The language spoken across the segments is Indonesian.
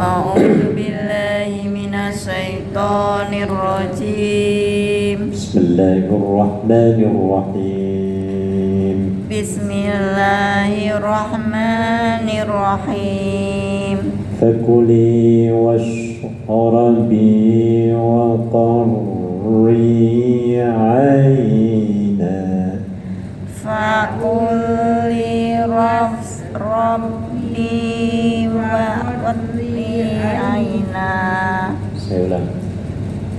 A'udzu billahi minasyaitonir rajim. Bismillahirrahmanirrahim. Bismillahirrahmanirrahim. Fakuli washrabi wa qarri 'aina. Fakuli rabbi wa qadri aina. Saya ulang.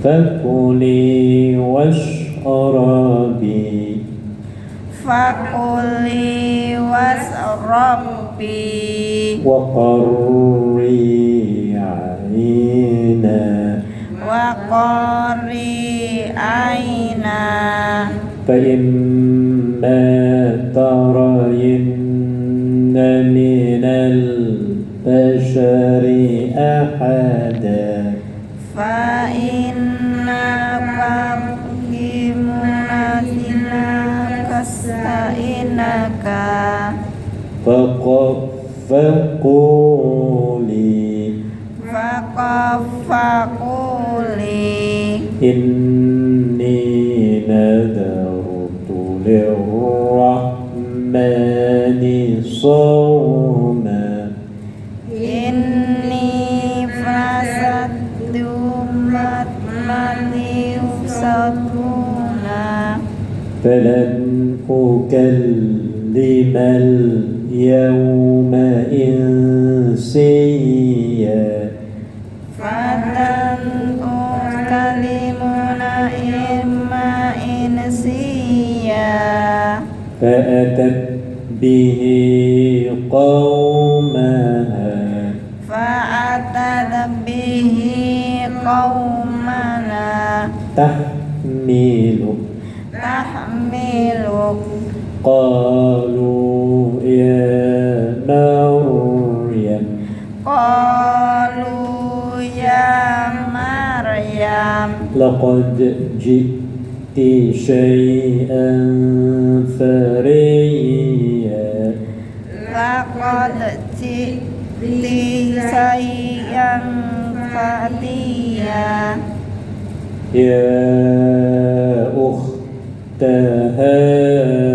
Fakuli washrabi. Fakuli wasrabbi Wa qarri 'aina. wa qari aina. فإما ترين من البشر أحدا Fa inna babimuna kastainaka فقولي faqafaquli إني نذرت للرحمن صوما inni fasadtu matmani usatuna فلن أكلم اليوم إنسيا Fatan kalimuna imma insiya. فأتت به قومها Fa'atat bihi qaumana تحمله tahmilu. قالوا يا مريم Qalu ya Maryam لقد جئت شيئا فريا laqad ji'ti sayyan fatiya. يا أخت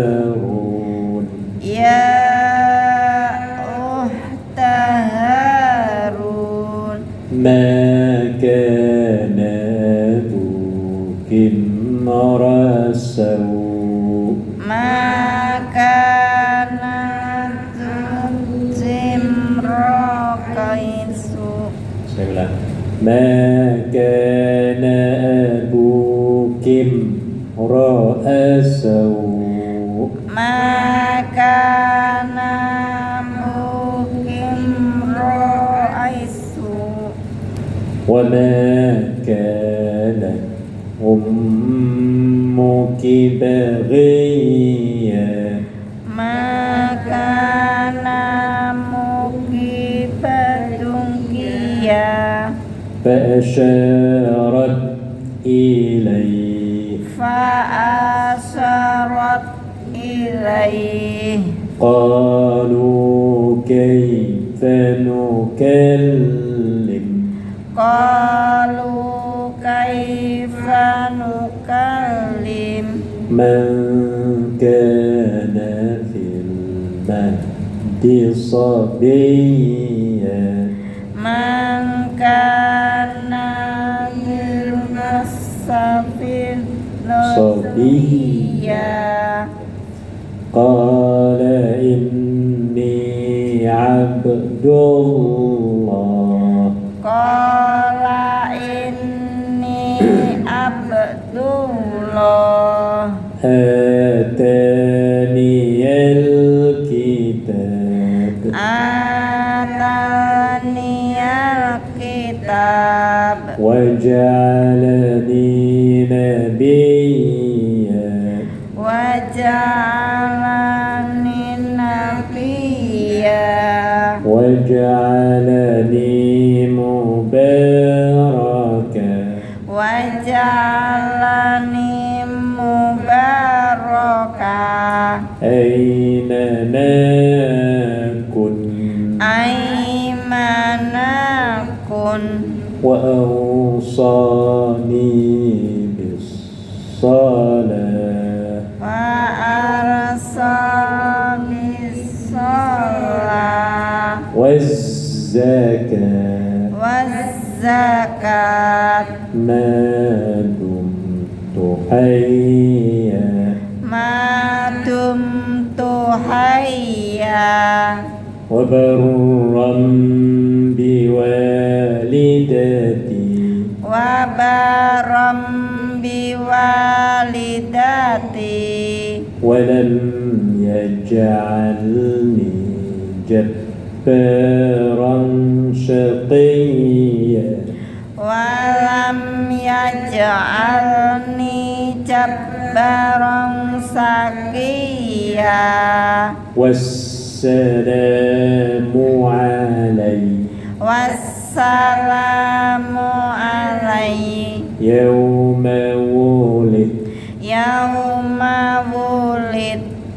هارون Ya ukhta Harun ما كان أبوك امرأ سوء ma kana zimra kaisu. Saya ulang. ما كان أبوك امرأ سوء Ma kana mukim ro'aisu. وما كانت أمك بغيا Ma kana mukibatun kiya. فأشارت إليه Fa'asarat ilaih. قالوا كيف نكلم Qalu kaifa nukallim من كان في المهد صبيا man kana bil masafin صبيا قال إني عبد الله Qala inni abdullah آتاني الكتاب ataniyal kitab وجعلني نبيا waj'alani nabiyya وجعلني مباركا waj'alani mubaraka أينما كنت aimana وأوصاني بالصلاة وأرساني الصلاة والزكاة ما دمت حيا ما دمت حيا وبرا بوالدتي وبارا بوالدتي ولم يجعلني جبارا شقيا ولم يجعلني جبارا شقيا والسلام علي والسلام علي يوم ولد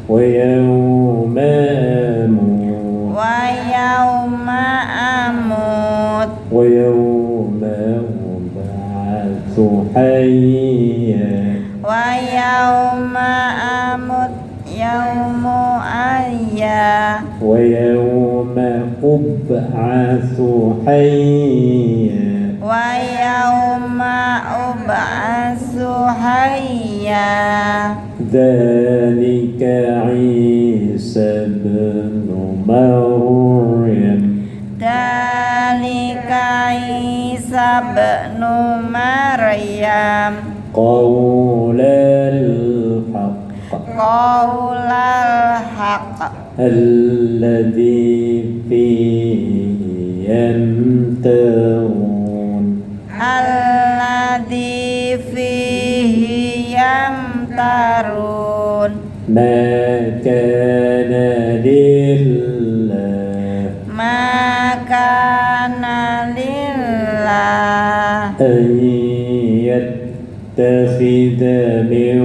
ويوم أموت ويوم أموت ويوم أبعث حيا ويوم أموت يوم أحيا ويوم أبعث حيا ويوم أبعث حيا ذلك عيسى بن مريم ذلك عيسى بن مريم قول الحق الذي فيه يمترون الذي فيه يمترون ما كان لله أن يتخذ من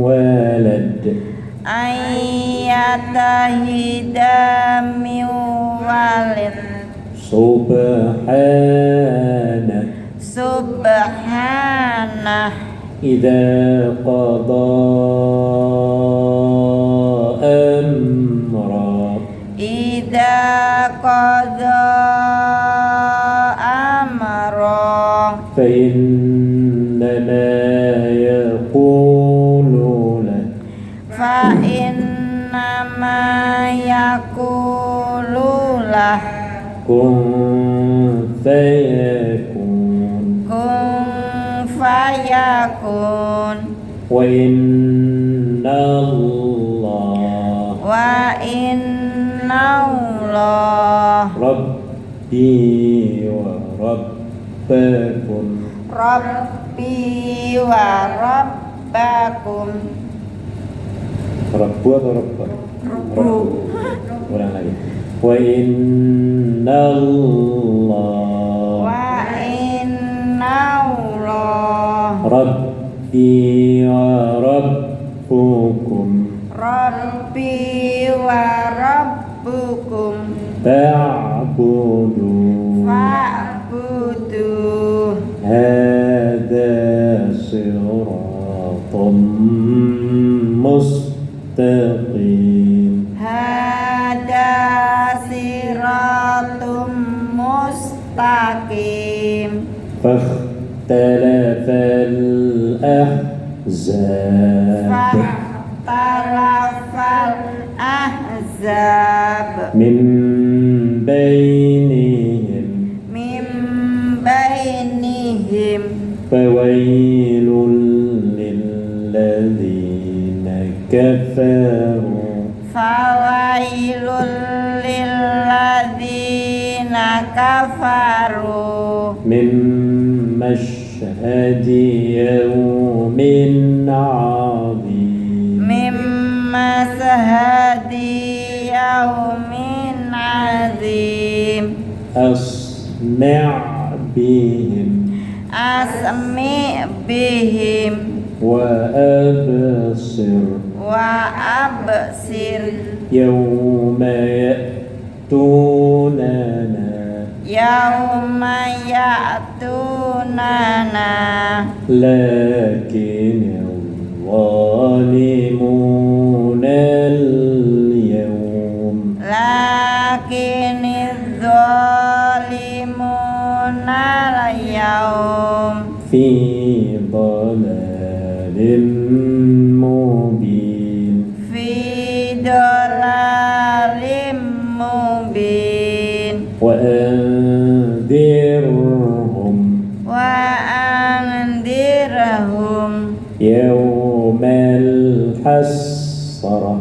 ولد أن يتخذ من ولد سبحانه إذا قضى أمرا فإنما يقول له كن فيكون وإن الله ربي وربكم Rabbu atau Rabba? Rabbu. Ulang lagi. Wa inna Allah Rabbi wa Rabbukum fa'budu hadza siratum mustaqim فاختلف الأحزاب من بينهم فويل للذين كفروا من مشهد يوم عظيم أسمع بهم وأبصر يوم يأتوننا yauma ya'tunana لكن الظالمون اليوم lakiniz zalimuna al-yawm في ضلال مبين fi dhalalim mubin وأنذرهم wa andirhum يوم الحسرة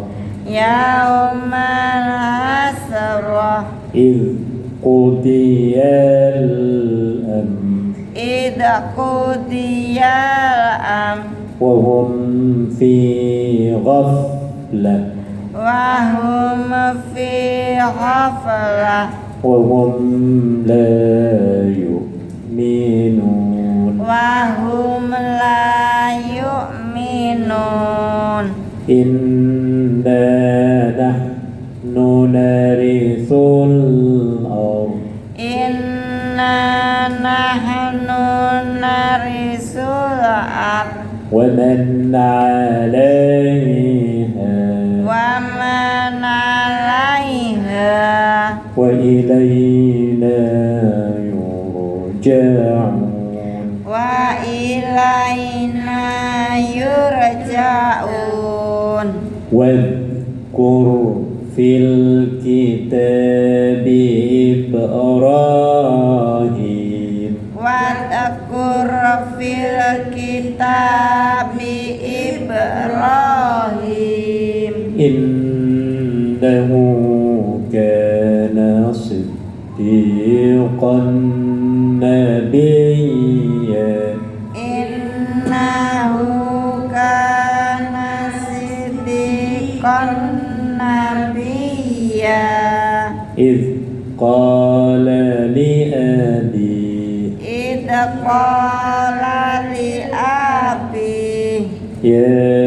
yaumal hasrah إذ قضي الأمر idza qudiyal amr وهم في غفلة wa hum fi ghaflah وهم لا يؤمنون wa hum la yu'minun إنا نحن نرث الأرض inna nahnu narisul ard ومن عليها wa man 'alaiha وإلينا يرجعون wa ilaina yurja'un واذكر في الكتاب إبراهيم Wad'akur fil kitabi Ibrahim إنه كان صديقا نبيا innahu kana siddiqan nabiyya إذ قال لأبيه idza qala li abi يا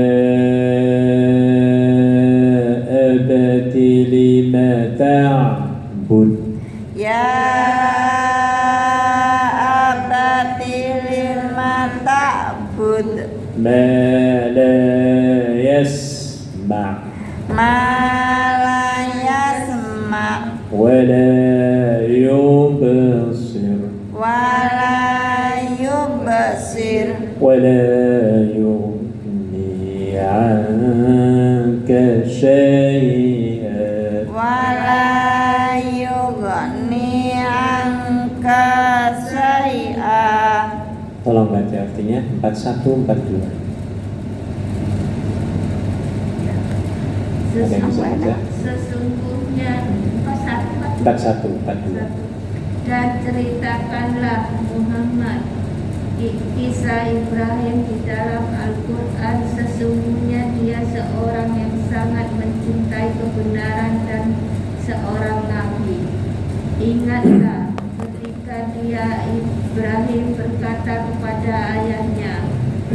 أبت لم تعبد ya abati lima ta'bud ما لا يسمع ma la yasma ولا يبصر wala yubsir ولا يغني عنك شيئا wala yughni anka syai'a. Tolong baca artinya 4142. Ada yang bisa baca? Sesungguhnya 4142. dan ceritakanlah Muhammad kisah Ibrahim di dalam Al-Quran. Sesungguhnya dia seorang yang sangat mencintai kebenaran dan seorang nabi. Ingatlah ketika Ibrahim berkata kepada ayahnya,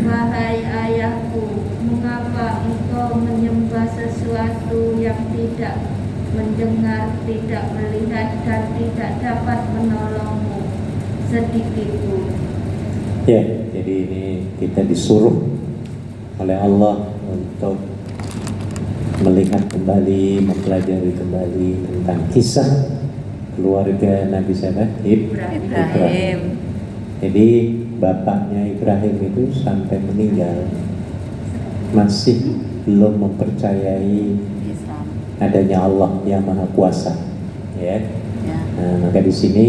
"Wahai ayahku, mengapa engkau menyembah sesuatu yang tidak mendengar, tidak melihat, dan tidak dapat menolongmu sedikit pun?" Ya, jadi ini kita disuruh oleh Allah untuk melihat kembali, mempelajari kembali tentang kisah keluarga Nabi siapa? Ibrahim. Jadi bapaknya Ibrahim itu sampai meninggal masih belum mempercayai Islam. adanya Allah yang Maha Kuasa. Ya. Ya. Nah, maka di sini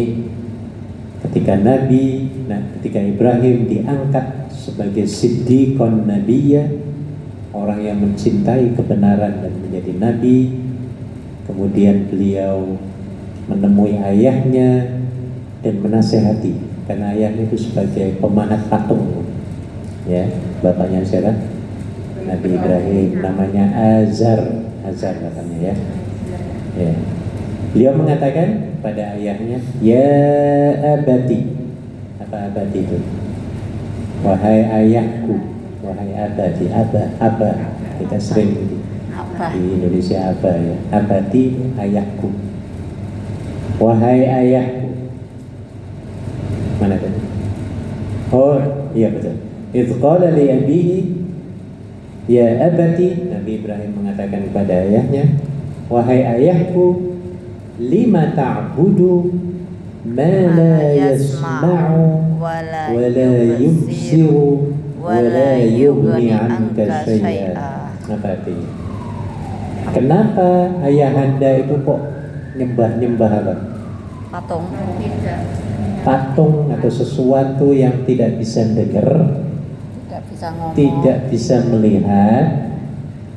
ketika Ibrahim diangkat sebagai siddiqon nabiyya, orang yang mencintai kebenaran dan menjadi nabi, kemudian beliau menemui ayahnya dan menasehati, karena ayahnya itu sebagai pemanat patung. Ya, bapaknya siapa? Nabi Ibrahim, namanya Azar katanya ya. Ya. Beliau mengatakan pada ayahnya, "Ya abati." Apa abati itu? Wahai ayahku, wahai abati, abah. Kita sering Apa? di Indonesia abah ya. Abati ayahku. Wahai ayahku, Mana tadi? Oh, iya betul. Idz qala li abihi ya abati, Nabi Ibrahim mengatakan kepada ayahnya, wahai ayahku, lima ta'budu ma la yasma'u wa la yubsiru wa la yughni 'anka syai'a. Apa artinya? Kenapa ayahanda itu kok nyembah-nyembah apa? Patung. Tidak. Patung atau sesuatu yang tidak bisa dengar, Tidak bisa ngomong. tidak bisa melihat,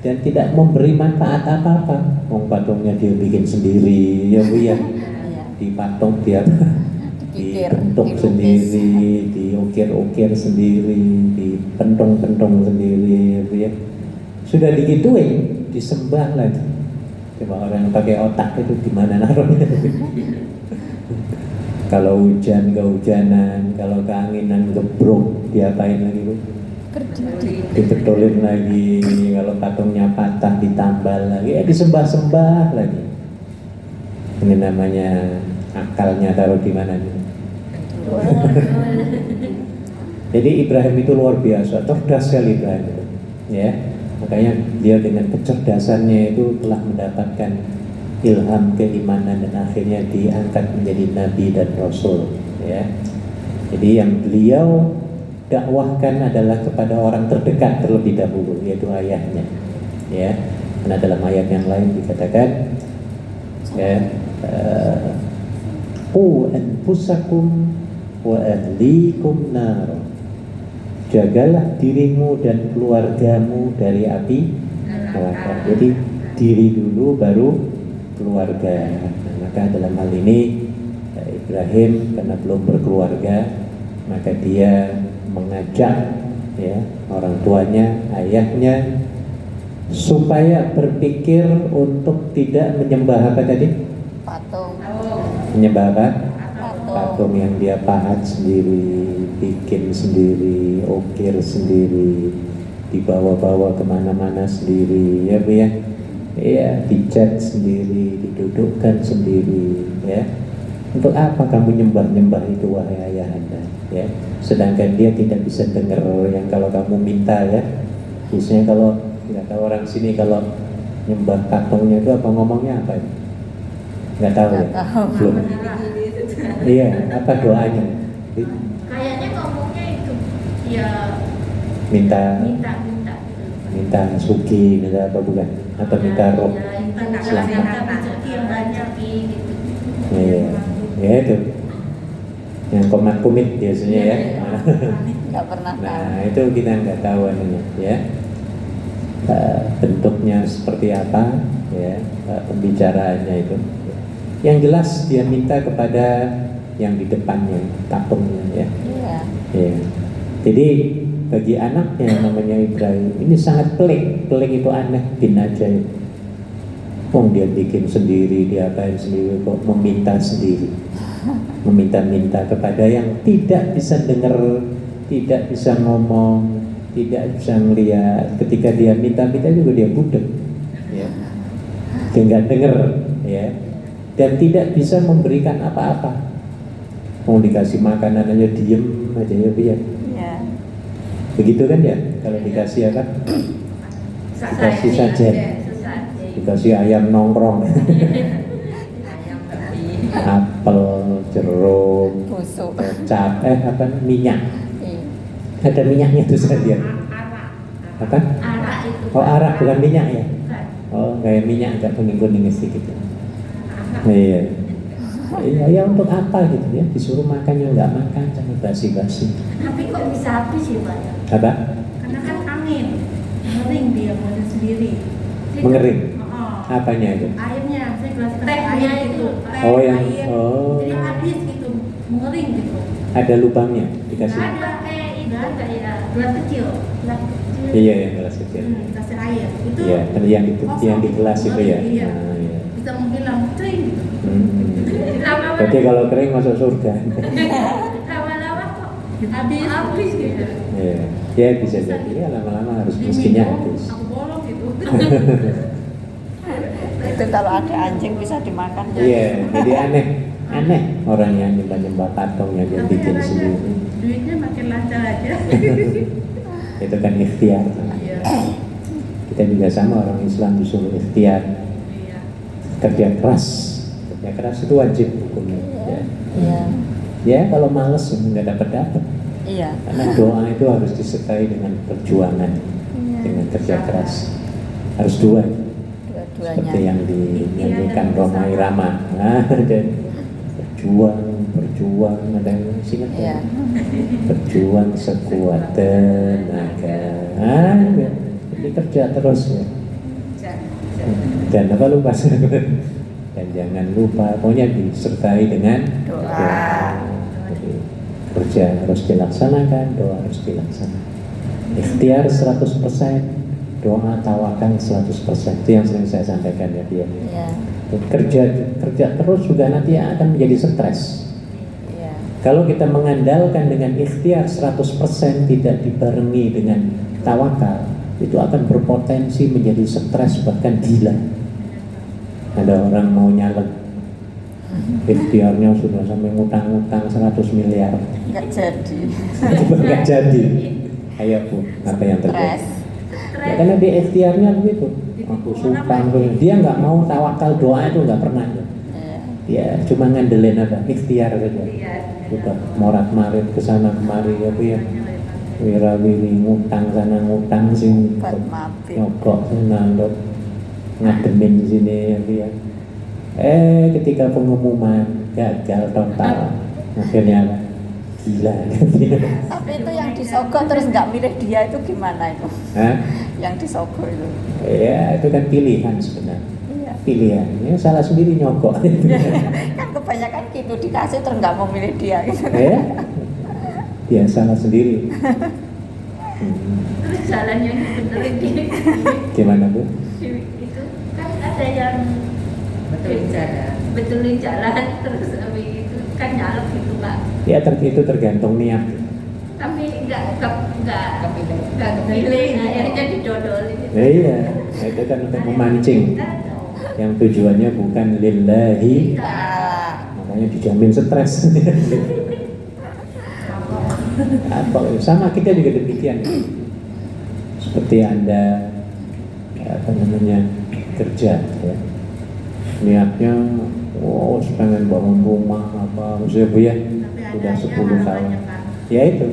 dan tidak memberi manfaat apa-apa. Patungnya dia bikin sendiri, ya Bu ya. Iya. Dipatung dia Dikikir, dibentuk dilukis. sendiri, diukir-ukir sendiri, dipentung-pentung sendiri, ya Bu ya. Sudah digituin, disembah lagi. Coba orang pakai otak itu gimana naruhnya? Kalau hujan kehujanan, kalau keanginan gebrok, diapain lagi Bu? Dibetulin lagi. Kalau patungnya patah ditambal lagi, disembah-sembah lagi. Ini namanya akalnya taruh di mana nih? Jadi Ibrahim itu luar biasa, cerdas sekali Ibrahim itu, ya. Makanya dia dengan kecerdasannya itu telah mendapatkan ilham keimanan dan akhirnya diangkat menjadi nabi dan rasul, ya. Jadi yang beliau dakwahkan adalah kepada orang terdekat terlebih dahulu, yaitu ayahnya, ya. Karena dalam ayat yang lain dikatakan, ya, qu anfusakum wa ahlikum nar. Jagalah dirimu dan keluargamu dari api neraka. Jadi diri dulu baru keluarga. Nah, maka dalam hal ini Ibrahim karena belum berkeluarga, maka dia mengajak, ya, orang tuanya, ayahnya supaya berpikir untuk tidak menyembah apa tadi? Patung. Menyembah apa? Patung. Patung yang dia pahat sendiri, bikin sendiri, ukir sendiri, dibawa-bawa kemana-mana sendiri, ya Bu ya. Iya, dicat sendiri, didudukkan sendiri, ya. Untuk apa kamu nyembah-nyembah itu wahai ayahanda, ya? Sedangkan dia tidak bisa dengar yang kalau kamu minta, ya. Biasanya kalau nggak tahu orang sini kalau nyembah patungnya itu apa ngomongnya apa? Nggak tahu ya? Belum. Iya, apa doanya? Kayaknya ngomongnya itu ya Minta suki, minta apa bukan? Atau minta roh selamat? Iya, ya itu. Yang komat kumit biasanya ya. Nggak pernah tahu. Nah itu kita nggak tahu anunya, ya. Bentuknya seperti apa, ya, pembicaraannya itu. Yang jelas dia minta kepada yang di depannya, patungnya, ya. Iya. Ya. Jadi bagi anaknya namanya Ibrahim ini sangat pelik itu aneh bin ajaib. Dia bikin sendiri, dia apain sendiri, kok meminta sendiri, meminta-minta kepada yang tidak bisa dengar, tidak bisa ngomong, tidak bisa melihat. Ketika dia minta-minta juga dia budek, ya. Dia nggak dengar, ya, dan tidak bisa memberikan apa-apa. Mau dikasih makanan aja diem aja, ya Bu ya. Iya. Begitu kan ya, kalau dikasih apa? Dikasih saja, dikasih ayam nongkrong, apel, jeruk, Busuk. kecap, minyak. Iya. Ada minyaknya tuh saya lihat. Apa? Arak itu. Oh arak bukan minyak ya? Bukan. Oh kayak minyak agak kuning-kuning sedikit. Iya. Iya, ya untuk apa gitu ya? Disuruh makan ya nggak makan, cuma basi-basi. Tapi kok bisa habis ya Pak ya? Apa? Karena kan angin, mengering dia mau sendiri. Mengering? Oh. Apanya itu? Airnya, saya gelas tehnya itu. Oh yang, air. oh. Jadi habis gitu, mengering gitu. Ada lubangnya dikasih? Ada kayak itu kayak gelas kecil. Iya ya gelas kecil. Dikasih air. Itu. Iya, yang di gelas itu ya. Iya. Nah, iya. Bisa menghilang kering gitu. Berarti kalau kering masuk surga. Lama-lama kok habis gitu. Iya, ya bisa jadi ya lama-lama harus mestinya habis. Aku bolong gitu. Itu kalau ada anjing bisa dimakan. Iya, jadi aneh. Aneh orang yang nyembah-nyembah patung yang dia Tapi bikin caranya sendiri. duitnya makin lancar aja. Itu kan ikhtiar. Iya. Kita juga sama, orang Islam disuruh ikhtiar, Iya. kerja keras. Kerja keras itu wajib hukumnya. Ya, Iya. ya kalau males nggak dapat. Iya. Karena doa itu harus disertai dengan perjuangan, Iya. dengan kerja keras. Harus dua. Dua-duanya. Seperti yang dinyanyikan Roma Irama. Nah, dan berjuang, ada yang singkat Iya. ya? Berjuang sekuat tenaga. Ya. Jadi kerja terus ya. Dan apa lupa? Dan jangan lupa, pokoknya disertai dengan Doa. Jadi, kerja harus dilaksanakan, doa harus dilaksanakan. Ikhtiar 100%, doa tawakal 100%. Itu yang sering saya sampaikan ya dia. Iya. Kerja terus juga nanti akan menjadi stres. Iya. Kalau kita mengandalkan dengan ikhtiar 100% tidak dibarengi dengan tawakal, itu akan berpotensi menjadi stres bahkan gila. Ada orang mau nyalek, ikhtiarnya sudah sampai ngutang-ngutang 100 miliar, Nggak jadi. nggak jadi. Ayo Bu, apa yang terjadi? Stres. Ya, karena dia ikhtiarnya begitu. Aku sumpah, dia nggak mau tawakal, doa itu nggak pernah. Iya. Ya cuma ngandelin apa? Ikhtiar saja. Iya. Udah morat-marit ke sana kemari ya Bu ya. Wirawiri ngutang sana ngutang sini, Buat mabit. nyogok sana untuk ngademin sini ya Bu ya. Ketika pengumuman gagal total, akhirnya apa? Gila. Tapi itu yang disogok terus nggak milih dia itu gimana itu? Hah? Yang disogok itu. Ya itu kan pilihan sebenarnya. Iya. Pilihan, ini salah sendiri nyogok. Kan kebanyakan gitu dikasih terus nggak mau milih dia gitu. Ya, dia salah sendiri. Terus jalannya dibenerin di Gimana Bu? itu kan ada yang betulin jalan terus habis itu kan nyalek gitu Pak. Ya itu tergantung niat. Tapi nggak kepilih, akhirnya didodolin. Iya, itu kan untuk memancing. Yang tujuannya bukan lillahi, Nah, makanya dijamin stres. Apa sama kita juga demikian. Seperti Anda kerja ya. Niatnya pengen bangun rumah apa maksudnya Bu ya. Sudah 10 tahun. Ya itu.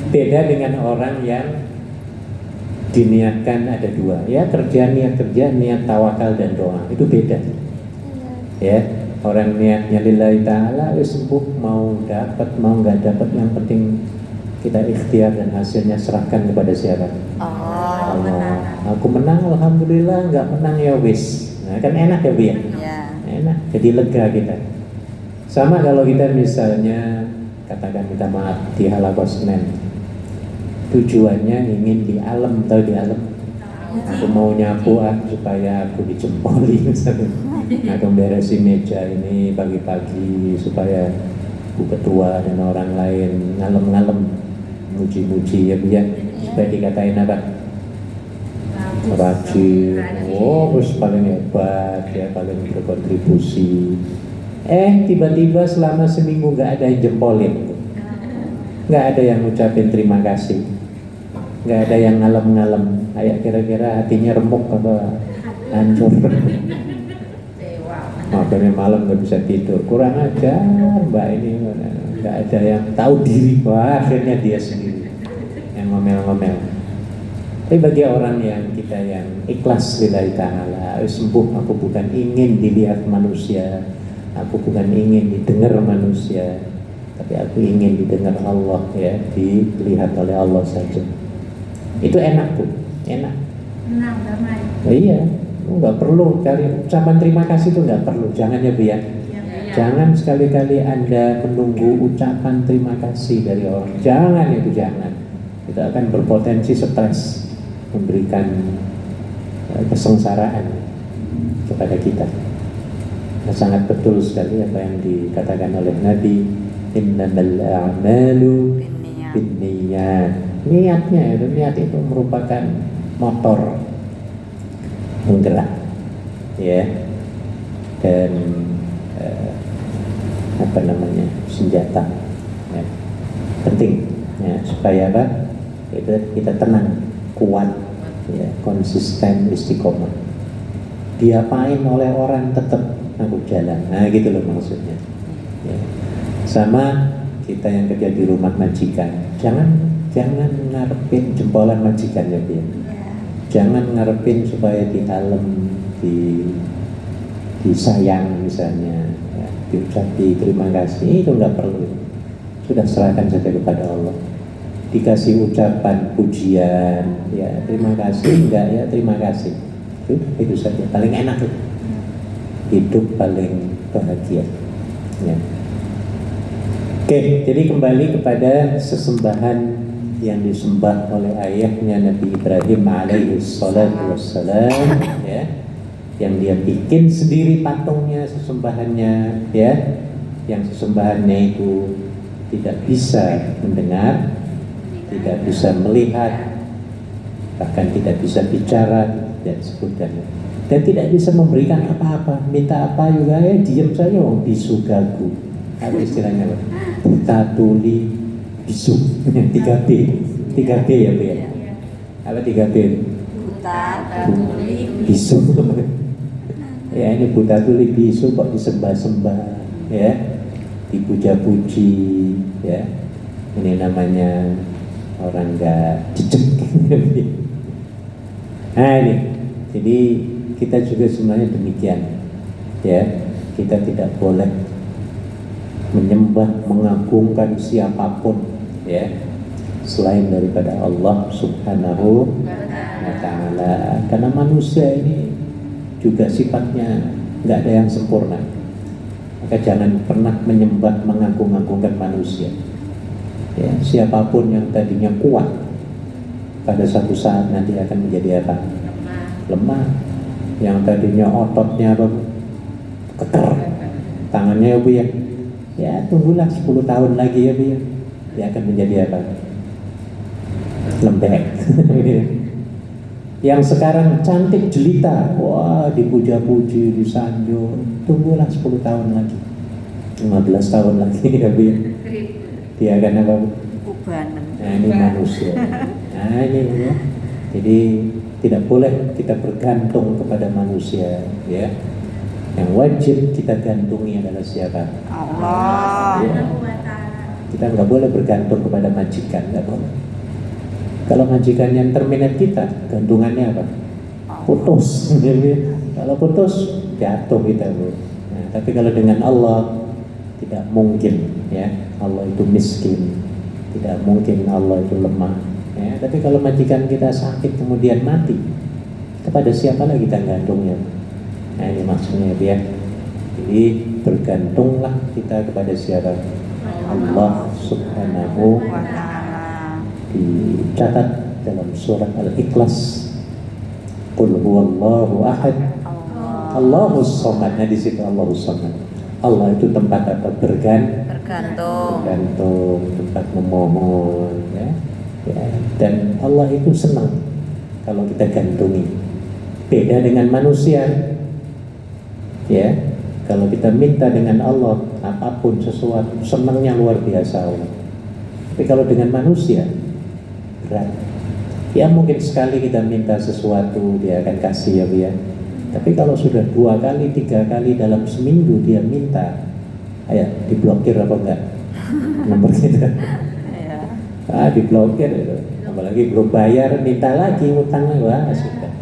Beda dengan orang yang diniatkan ada dua. Ya niat kerja, niat tawakal dan doa. Itu beda. Ya, orang niatnya lillahi ta'ala wis sembuh, mau dapat mau nggak dapat yang penting kita ikhtiar dan hasilnya serahkan kepada siapa? Allah. Aku menang alhamdulillah, nggak menang ya wis. Nah, kan enak ya Bu ya? ya. Enak, jadi lega kita. Sama kalau kita misalnya katakan minta maaf di Halaqah Senin, tujuannya ingin di alam, tahu di alam? Aku mau nyapu supaya aku dijempoli misalnya. Atau beresin meja ini pagi-pagi supaya Bu Ketua dan orang lain ngalem-ngalem muji-muji ya Bu ya, supaya dikatain apa? Rajin, terus paling hebat ya, paling berkontribusi. Tiba-tiba selama seminggu nggak ada yang jempolin, nggak ada yang ngucapin terima kasih, nggak ada yang ngalem-ngalem. Kayak kira-kira hatinya remuk atau hancur. Makanya malam nggak bisa tidur, kurang ajar Mbak ini, nggak ada yang tahu diri. Wah, akhirnya dia sendiri yang ngomel-ngomel. Tapi bagi orang yang kita yang ikhlas lillahi ta'ala, sembuh, aku bukan ingin dilihat manusia, aku bukan ingin didengar manusia, tapi aku ingin didengar Allah ya, dilihat oleh Allah saja. Itu enak Bu, enak. Tenang, damai. Iya, nggak perlu cari ucapan terima kasih, itu nggak perlu, jangan ya Bu ya. Jangan sekali-kali Anda menunggu ucapan terima kasih dari orang. Jangan itu, jangan. Itu akan berpotensi stres, memberikan kesengsaraan kepada kita. Nah, sangat betul sekali apa yang dikatakan oleh Nabi, innamal a'malu binniyat. Niat itu merupakan motor penggerak, ya. Dan apa namanya, senjata ya. Penting ya, supaya apa, kita tenang, kuat ya, konsisten, istiqomah. Diapain oleh orang tetap aku jalan, nah gitu loh maksudnya ya. Sama kita yang kerja di rumah majikan, jangan ngarepin jempolan majikan ya dia. Jangan ngarepin supaya dihalem, disayang misalnya ya, diucapi terima kasih, itu nggak perlu. Sudah serahkan saja kepada Allah. Dikasih ucapan pujian ya terima kasih, enggak ya terima kasih, itu saja, paling enak itu. Hidup paling bahagia ya. Oke, jadi kembali kepada sesembahan yang disembah oleh ayahnya Nabi Ibrahim alaihi salatu wassalam ya, yang dia bikin sendiri patungnya, sesembahannya ya, yang sesembahannya itu tidak bisa mendengar, tidak bisa melihat, bahkan tidak bisa bicara, tidak disebutkan, dan tidak bisa memberikan apa-apa, minta apa juga ya diam saja, bisu gagu, apa istilahnya, buta tuli bisu. 3B ya Bu ya, apa 3B? Buta, tuli, Bisu. Ya ini buta tuli bisu kok disembah-sembah ya, dipuja-puji ya, ini namanya orang nggak jejak. Nah ini, jadi kita juga sebenarnya demikian ya, kita tidak boleh menyembah, mengagungkan siapapun ya selain daripada Allah Subhanahu wa Ta'ala, karena manusia ini juga sifatnya nggak ada yang sempurna. Maka jangan pernah menyembah, mengagung-agungkan manusia ya. Siapapun yang tadinya kuat, pada satu saat nanti akan menjadi apa? Lemah. Yang tadinya ototnya apa? Keker, tangannya ya Bu ya tunggulah 10 tahun lagi ya Bu ya, dia akan menjadi apa? Lembek. Yang sekarang cantik jelita, wah dipuja-puji, disanjung, tunggulah 10 tahun lagi, 15 tahun lagi ya Bu ya, dia akan apa Bu? ubanan. Nah ini manusia. Nah ini ya. Jadi tidak boleh kita bergantung kepada manusia ya. Yang wajib kita gantungi adalah siapa? Allah. Ya. Kita nggak boleh bergantung kepada majikan, nggak boleh. Kalau majikan yang terminate kita, gantungannya apa? Putus. Kalau putus, jatuh kita Bu. Nah, tapi kalau dengan Allah tidak mungkin ya. Allah itu miskin, tidak mungkin Allah itu lemah ya. Tapi kalau majikan kita sakit kemudian mati, kepada siapa lagi kita gantungnya? Nah ini maksudnya ya. Jadi bergantunglah kita kepada siapa? Allah Subhanahu Wa ta'ala. Dicatat dalam surat Al-Ikhlas, Qul huwallahu ahad Allahus samad. Nah di situ Allahus samad. Allah itu tempat apa? Bergantung. Tempat memohon ya. Dan Allah itu senang kalau kita gantungi. Beda dengan manusia ya. Kalau kita minta dengan Allah apapun sesuatu, senangnya luar biasa Allah. Tapi kalau dengan manusia berat. Ya mungkin sekali kita minta sesuatu dia akan kasih ya Bu ya. Tapi kalau sudah 2 kali, 3 kali dalam seminggu dia minta, ayo diblokir apa enggak nomor kita? Ya. Diblokir itu. Apalagi belum bayar, minta lagi utangnya, wah sudah.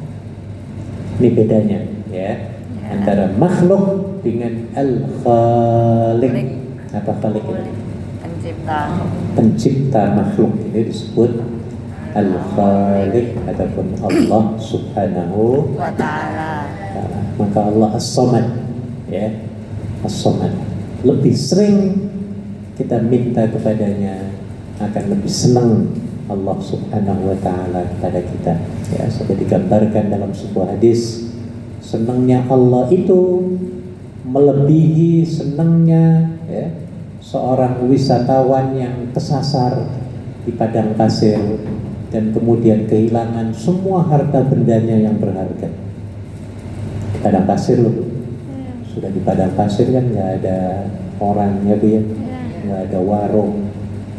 Ini bedanya ya, antara makhluk dengan al-khaliq. Apa khaliq itu? Pencipta makhluk ini disebut al-khaliq ataupun Allah Subhanahu Wa ta'ala. Maka Allah as-samad ya, as-samad. Lebih sering kita minta kepadanya, akan lebih senang Allah Subhanahu wa ta'ala kepada kita ya. Seperti digambarkan dalam sebuah hadis, senangnya Allah itu melebihi senangnya ya, seorang wisatawan yang kesasar di padang pasir dan kemudian kehilangan semua harta bendanya yang berharga. Di padang pasir loh, Sudah di padang pasir kan nggak ada orang ya Bu ya, nggak ada warung,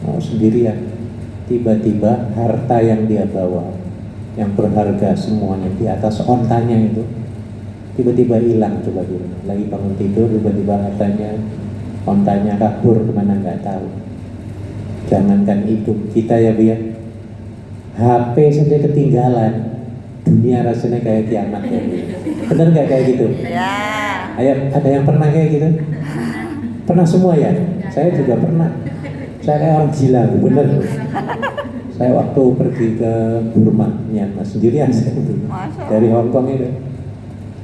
mau sendirian. Tiba-tiba harta yang dia bawa, yang berharga semuanya di atas ontanya itu, tiba-tiba hilang. Coba dulu, lagi bangun tidur tiba-tiba hartanya, ontanya kabur kemana nggak tahu. Jangankan hidup kita ya Bu ya, HP saja ketinggalan, dunia rasanya kayak kiamat ya Bu. Benar nggak kayak gitu? Ya. Ayo, ada yang pernah kayak gitu? Pernah semua ya? Saya juga pernah. Saya kayak orang gila, bener. Saya waktu pergi ke Burma, Myanmar sendirian saya itu. Dari Hong Kong itu.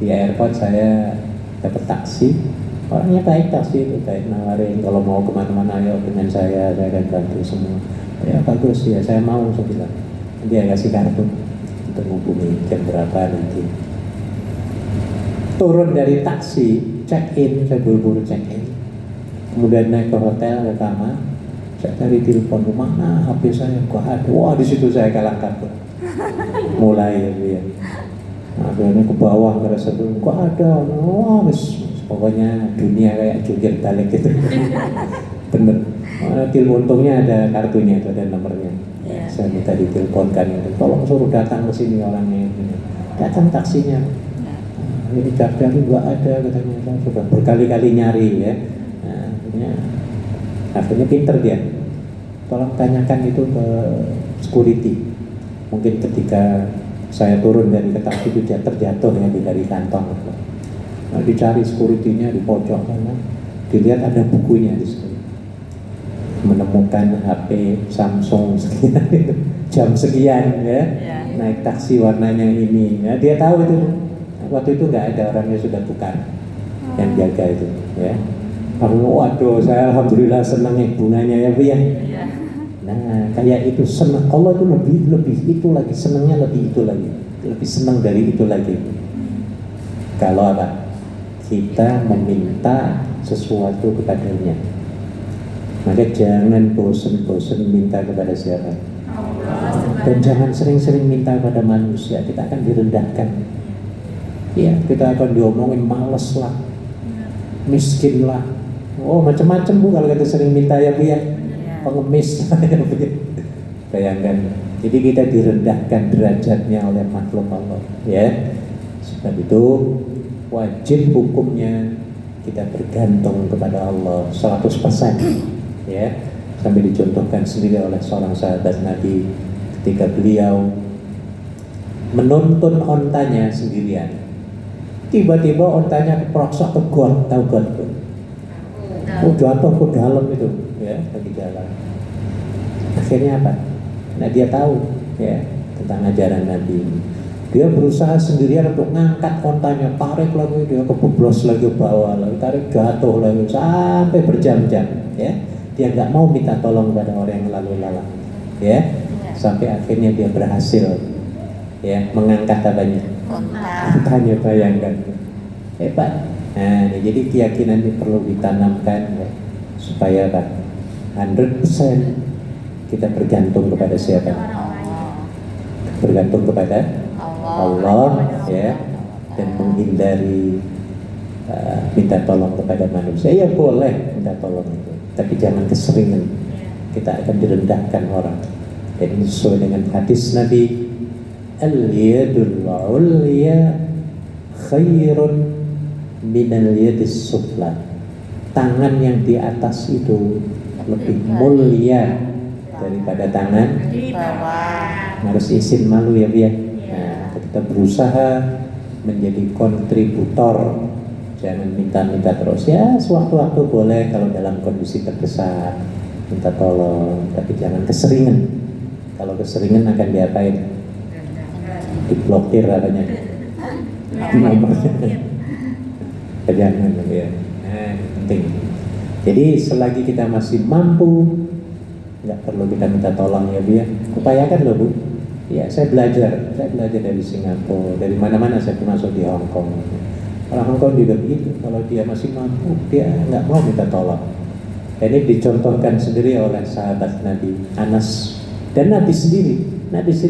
Di airport saya dapat taksi. Orangnya baik taksi itu, kayak nawarin kalau mau kemana-mana ayo dengan saya akan bantu semua. Ya bagus ya, saya mau, saya bilang. Dia kasih kartu untuk menghubungi jam berapa nanti. Turun dari taksi, check in, saya buru-buru check in. Kemudian naik ke hotel, ke kamar, saya cari telepon, mana HP saya, kok ada. Wah, di situ saya kalah kabur. Mulai ya. Nah, akhirnya ke bawah ngerasa dulu, kok ada. Wah, pokoknya dunia kayak jungkir balik gitu. Bener. Untungnya ada kartunya, itu ada nomornya. Yeah. Saya minta diteleponkan, tolong suruh datang ke sini orangnya. Datang taksinya. Ini Jogja itu nggak ada katanya, saya sudah berkali-kali nyari ya. Nah, akhirnya pinter dia. Tolong tanyakan itu ke security. Mungkin ketika saya turun dari taksi itu dia terjatuh ya dari kantong. Nah, dicari security-nya di pojok sana, dilihat ada bukunya di situ. Menemukan HP Samsung sekian itu, jam sekian ya. Naik taksi warnanya ini. Ya, dia tahu itu. Waktu itu nggak ada orangnya, sudah tukar yang jaga itu ya. Waduh, saya alhamdulillah senang ya bunganya ya Bu ya. Nah kayak itu senang, Allah itu lebih itu lagi, senangnya lebih itu lagi, lebih senang dari itu lagi. Kalau apa? Kita meminta sesuatu kepadanya, maka jangan bosen-bosen minta kepada siapa, dan jangan sering-sering minta kepada manusia, kita akan direndahkan. Ya, kita akan diomongin males lah, miskin lah, oh macam-macam Bu kalau kita sering minta ya Bu ya, pengemis. Bayangkan, jadi kita direndahkan derajatnya oleh makhluk Allah ya. Sebab itu wajib hukumnya kita bergantung kepada Allah 100% ya. Sampai dicontohkan sendiri oleh seorang sahabat Nabi ketika beliau menuntun ontanya sendirian. Tiba-tiba ontanya keprosok ke got, tahu got tuh? Oh, jatuh ke dalam itu, ya, lagi jalan. Akhirnya apa? Nah dia tahu, ya, tentang ajaran Nabi. Dia berusaha sendirian untuk ngangkat ontanya, tarik lagi, dia keboblos lagi ke bawah, lagi tarik, jatuh lagi, sampai berjam-jam, ya. Dia nggak mau minta tolong kepada orang yang lalu lalang, ya. Sampai akhirnya dia berhasil, ya, mengangkat apanya? Tanya, bayangkan, hebat. Nah, jadi keyakinan ini perlu ditanamkan ya, supaya apa? 100% kita bergantung kepada siapa? Bergantung kepada Allah ya, dan menghindari minta tolong kepada manusia. Ya boleh minta tolong itu, tapi jangan keseringan. Kita akan direndahkan orang. Dan ini sesuai dengan hadis Nabi, al-yadul ulya khairun minal yadis sufla. Tangan yang di atas itu lebih mulia daripada tangan di bawah. Harus izin malu ya biar. Nah, kita berusaha menjadi kontributor, jangan minta-minta terus. Ya sewaktu-waktu boleh kalau dalam kondisi terdesak minta tolong, tapi jangan keseringan. Kalau keseringan akan diapain? Diblokir katanya nomornya. Jangan ya. Nah, penting. Jadi selagi kita masih mampu, nggak perlu kita minta tolong ya Bu ya. Upayakan loh Bu. Ya saya belajar dari Singapura, dari mana-mana, saya termasuk di Hong Kong. Orang Hong Kong juga begitu. Kalau dia masih mampu, dia nggak mau minta tolong. Ini dicontohkan sendiri oleh sahabat Nabi Anas, dan Nabi sendiri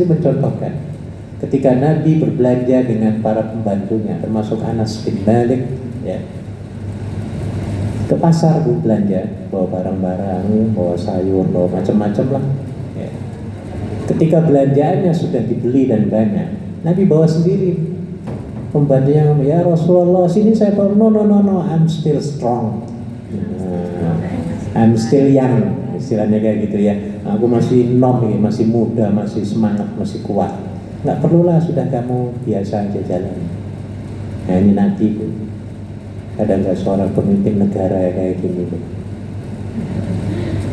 mencontohkan ketika Nabi berbelanja dengan para pembantunya, termasuk Anas bin Malik ya. Ke pasar Bu belanja, bawa barang-barang, bawa sayur, bawa macam-macam lah. Ya. Ketika belanjaannya sudah dibeli dan banyak, Nabi bawa sendiri. Pembantunya ngomong, ya Rasulullah, sini saya bawa. No, I'm still strong. I'm still young, istilahnya kayak gitu ya. Aku masih ini, masih muda, masih semangat, masih kuat. Nggak perlulah, sudah kamu biasa aja jalan. Nah ini Nabi Bu. Ada nggak seorang pemimpin negara ya kayak gini Bu?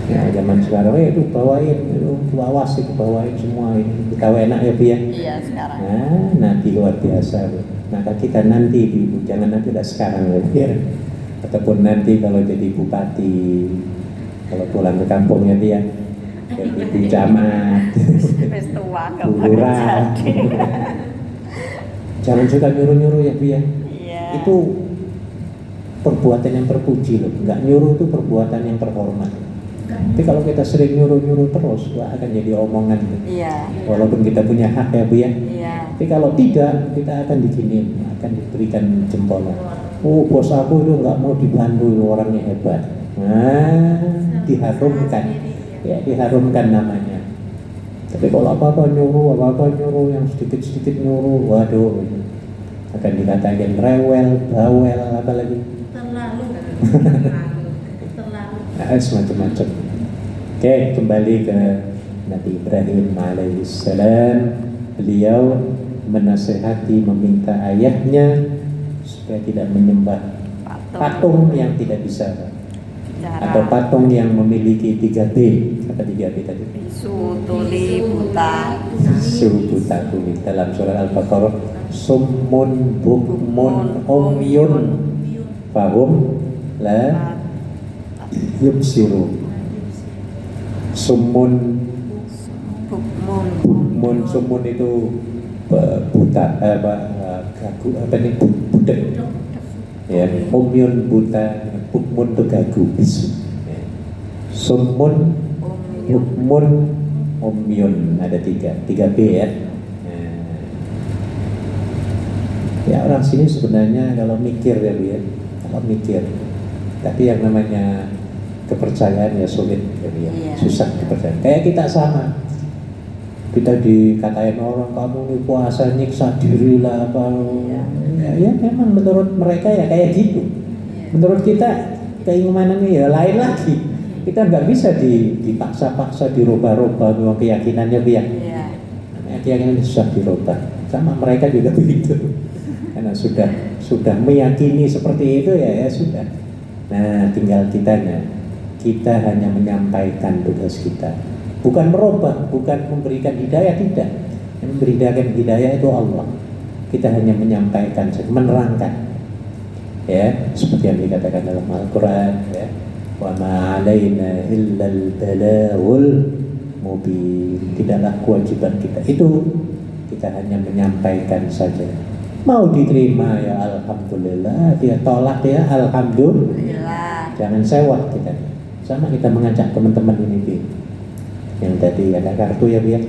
Ya zaman sekarang itu bawain, itu awas itu bawain semua ini. Tahu enak ya Bu ya? Iya sekarang. Nah Nabi luar biasa Bu. Maka kita nanti Bu, jangan nanti udah sekarang ya. Ataupun nanti kalau jadi bupati, kalau pulang ke kampungnya dia jadi Bu Camat, Wis tua gak Bu bakal Lurah. jadi. Jangan suka nyuruh-nyuruh ya Bu ya. Iya. Itu perbuatan yang terpuji loh. Nggak nyuruh itu perbuatan yang terhormat. Tapi kalau kita sering nyuruh-nyuruh terus, wah akan jadi omongan. Iya. Walaupun kita punya hak ya Bu ya. Iya. Tapi kalau tidak, kita akan diginiin, akan diberikan jempolnya. Oh bos aku itu nggak mau dibantu, orangnya hebat. Nah, diharumkan, ya diharumkan namanya. Tapi kalau apa-apa nyuruh yang sedikit-sedikit nyuruh, waduh, akan dikatakan rewel, bawel, apa lagi? Terlalu. Semacam-macam. Oke, kembali ke Nabi Ibrahim alaihissalam. Beliau menasehati, meminta ayahnya supaya tidak menyembah patung yang tidak bisa, atau patung yang memiliki 3B. Apa 3B tadi? Bisu, tuli, buta. Bisu, buta, tuli. Dalam surah Al-Baqarah, summun bukmun umyun fahum la yubsiru. Summun bukmun, summun itu buta, gagu, apa nih, budak ya. Umyun buta, bukmun itu gagu, bisu ya. Summun bukmun umyun, ada 3B ya. Ya orang sini sebenarnya kalau mikir ya Bu ya, kalau mikir, tapi yang namanya kepercayaan ya sulit ya Bu ya. Iya. Susah dipercaya. Kayak kita sama, kita dikatain orang, kamu nih puasa nyiksa diri lah apa. Ya memang menurut mereka ya kayak gitu. Menurut kita keinginannya ya lain lagi. Kita nggak bisa dipaksa-paksa, dirubah-rubah memang keyakinannya Bu ya. Iya. Namanya keyakinan susah dirubah. Sama mereka juga begitu. Karena sudah meyakini seperti itu ya sudah. Nah tinggal kita hanya menyampaikan tugas kita. Bukan merubah, bukan memberikan hidayah, tidak. Yang memberikan hidayah itu Allah. Kita hanya menyampaikan, menerangkan. Ya, seperti yang dikatakan dalam Al-Qur'an ya. Wa ma 'alaina illal balaghul mubin. Tidaklah kewajiban kita itu, kita hanya menyampaikan saja. Mau diterima ya alhamdulillah, dia tolak ya alhamdulillah. Jangan sewa kita. Sama kita mengajak teman-teman ini di yang tadi ada kartu ya Bu ya.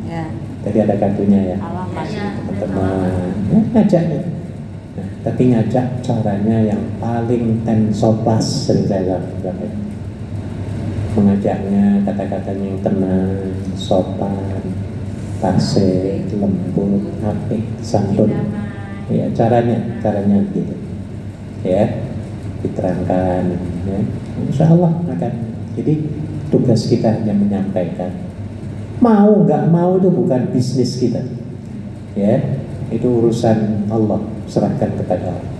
Ya. Tadi ada kartunya ya. Alamat. Teman-teman ya, ngajak ya. Nah, tapi ngajak caranya yang paling tensopas sering saya lakukan ya. Mengajaknya kata-katanya yang tenang, sopan, fasih, lembut, apik, santun. Ya caranya gitu. Ya, diterangkan ya. Insya Allah akan. Jadi tugas kita hanya menyampaikan. Mau nggak mau itu bukan bisnis kita, ya itu urusan Allah, serahkan kepada Allah.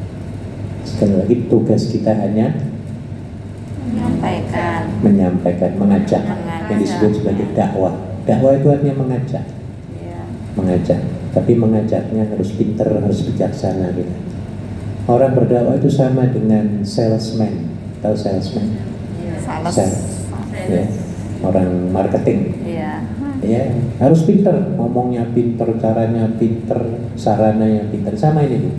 Sekali lagi tugas kita hanya menyampaikan, mengajak. Yang disebut sebagai dakwah. Dakwah itu artinya mengajak, mengajak. Tapi mengajaknya harus pinter, harus bijaksana gitu. Orang berdakwah itu sama dengan salesman. Tahu salesman? Sales. Ya, orang marketing. Iya. Ya, harus pinter, ngomongnya pinter, caranya pinter, sarananya pinter. Sama ini Bu.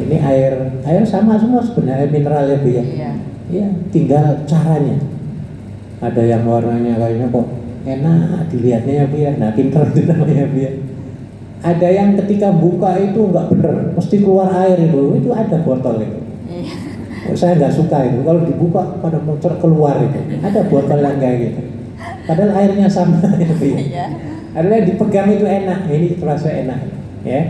Ini air sama semua sebenarnya, air mineral ya Bu ya. Iya. Ya, tinggal caranya. Ada yang warnanya kayaknya kok enak dilihatnya ya Bu ya. Nah, pinter itu namanya Bu ya. Ada yang ketika buka itu nggak bener, mesti keluar air itu ada botol itu. Iya. Saya nggak suka itu. Kalau dibuka pada muncul keluar itu. Ada botol yang kayak gitu. Padahal airnya sama. Gitu ya. Iya. Adalah dipegang itu enak. Ini terasa enak. Ya.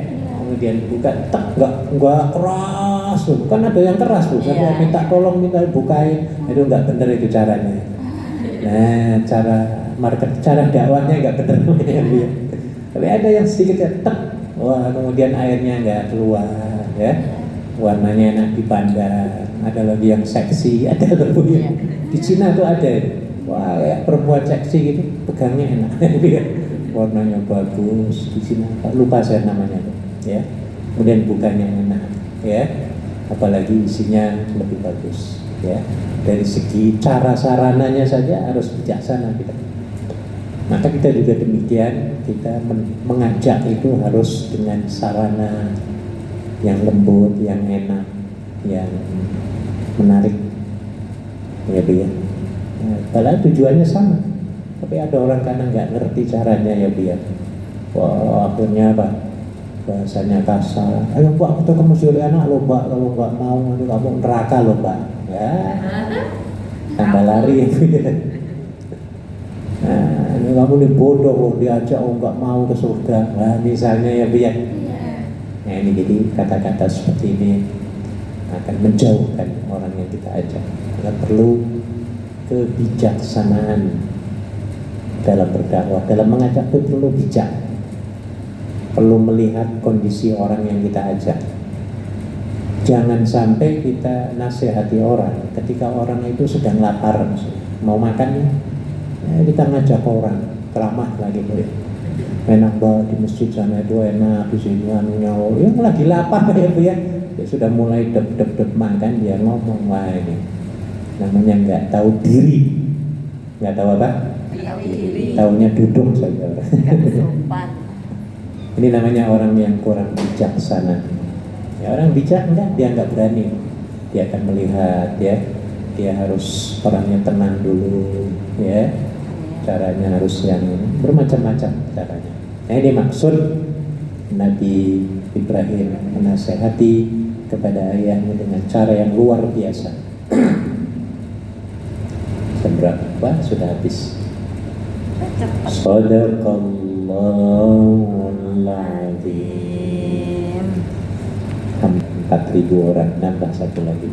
Kemudian buka, tak nggak keras. Kan ada yang keras tuh. Saya Iya. minta tolong, minta bukain. Itu nggak benar itu caranya. Nah, cara dakwahnya nggak benar. Tapi ada yang sedikit ya, tek. Wah, kemudian airnya nggak keluar, ya. Warnanya enak dipandang. Ada lagi yang seksi, ada lagi yang di Cina tuh ada. Wah, kayak perempuan seksi gitu, pegangnya enak. Warnanya bagus di Cina. Lupa saya namanya tuh, ya. Kemudian bukannya enak, ya. Apalagi isinya lebih bagus, ya. Dari segi cara sarananya saja harus bijaksana kita. Maka kita juga demikian, kita mengajak itu harus dengan sarana yang lembut, yang enak, yang menarik, ya Bu ya. Padahal tujuannya sama, tapi ada orang karena nggak ngerti caranya ya Bu ya. Wah, akhirnya apa? Bahasanya kasar. Ayo Mbak, kita ke Mesir enak loh Mbak, kalau nggak mau nanti kamu neraka loh Mbak. Ya, tambah lari ya Bu ya. Nah, ini kamu nih bodoh loh, diajak nggak mau ke surga. Nah, misalnya ya Bu ya. Nah ini jadi kata-kata seperti ini akan menjauhkan orang yang kita ajak. Kita perlu kebijaksanaan dalam berdakwah, dalam mengajak itu perlu bijak. Perlu melihat kondisi orang yang kita ajak. Jangan sampai kita nasihati orang ketika orang itu sedang lapar, mau makan, kita ngajak orang ceramah lagi boleh. Enak Mbak di masjid sana itu enak, di sini anunya, yang lagi lapar ya Bu ya. Dia sudah mulai dep makan, dia ngomong, wah ini namanya nggak tahu diri, nggak tahu apa? Taunya duduk saja. Ini namanya orang yang kurang bijaksana. Ya, orang bijak enggak, dia nggak berani, dia akan melihat, ya, dia harus orangnya tenang dulu, ya. Caranya harus yang bermacam-macam caranya. Nah ini maksud Nabi Ibrahim menasehati kepada ayahnya dengan cara yang luar biasa. Seberapa sudah habis? Shadaqallahul adzim. 4.000 orang, nambah satu lagi.